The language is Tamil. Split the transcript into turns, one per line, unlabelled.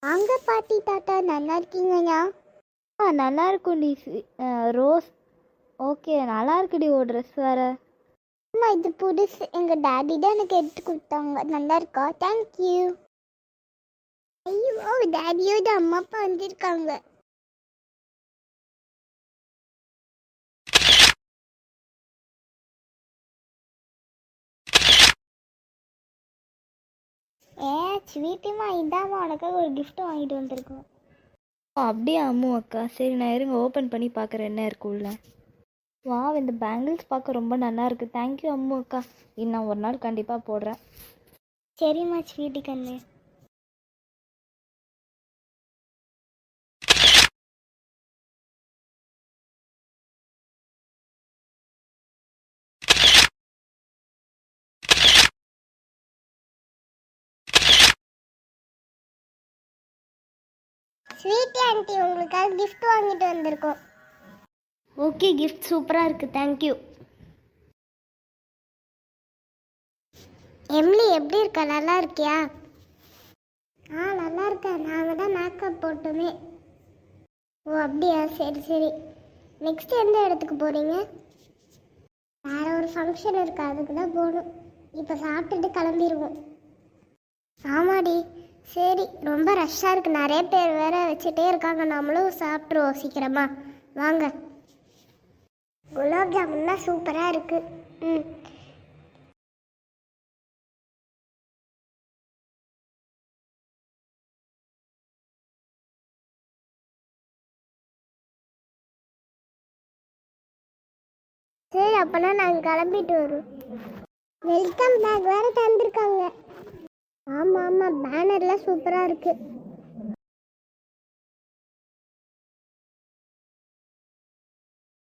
வாங்க பாட்டி தாத்தா, நல்லா இருக்கீங்கண்ணா?
நல்லா இருக்கும்டி. ரோஸ். ஓகே, நல்லா இருக்குடி. ஓ ட்ரெஸ் வேற.
ஆமாம், இது புதுசு. எங்கள் டாடி தான் எனக்கு எடுத்து கொடுத்தாங்க. நல்லா இருக்கா? தேங்க்யூ. ஐயோ, டாடியோட அம்மா அப்பா வந்திருக்காங்க. ஸ்வீட்டுமா, இதாம்மா உனக்காக ஒரு கிஃப்ட் வாங்கிட்டு வந்திருக்கோம்.
அப்படியே அம்மு அக்கா. சரி, நான் இருங்க ஓப்பன் பண்ணி பார்க்குறேன் என்ன இருக்குள்ள. வா, இந்த பேங்கிள்ஸ் பார்க்க ரொம்ப நல்லா இருக்குது. தேங்க்யூ அம்மு அக்கா. இது நான் ஒரு நாள் கண்டிப்பாக போடுறேன்.
சரிம்மா ஸ்வீட்டு கண்ணு. ஸ்வீட்டி ஆண்டி, உங்களுக்காக கிஃப்ட் வாங்கிட்டு வந்திருக்கோம். ஓகே, கிஃப்ட் சூப்பராக இருக்குது. தேங்க்யூ. எம்லி எப்படி இருக்கா? நல்லா இருக்கியா? நல்லா இருக்கேன். நாங்கள் தான் மேக்கப் போட்டோமே. ஓ அப்படியா? சரி சரி. நெக்ஸ்ட் எந்த இடத்துக்கு போகிறீங்க? வேற ஒரு ஃபங்க்ஷன் இருக்கு, அதுக்கு தான் போகணும். இப்போ சாப்பிட்டுட்டு கிளம்பிடுவோம். ஆமாடி. சரி, ரொம்ப ரஷ்ஷாக இருக்குது. நிறைய பேர் வேற வச்சுட்டே இருக்காங்க. நம்மளும் சாப்பிட்ருவோம் சீக்கிரமா. வாங்க. குலாப் ஜாமுன்னா சூப்பராக இருக்குது. ம். சரி, அப்போனா நாங்கள் கிளம்பிட்டு வரோம். வெல்கம் பேக் வேறு தந்துருக்காங்க. ஆமாம் ஆமாம், பேனர்லாம் சூப்பராக இருக்குது.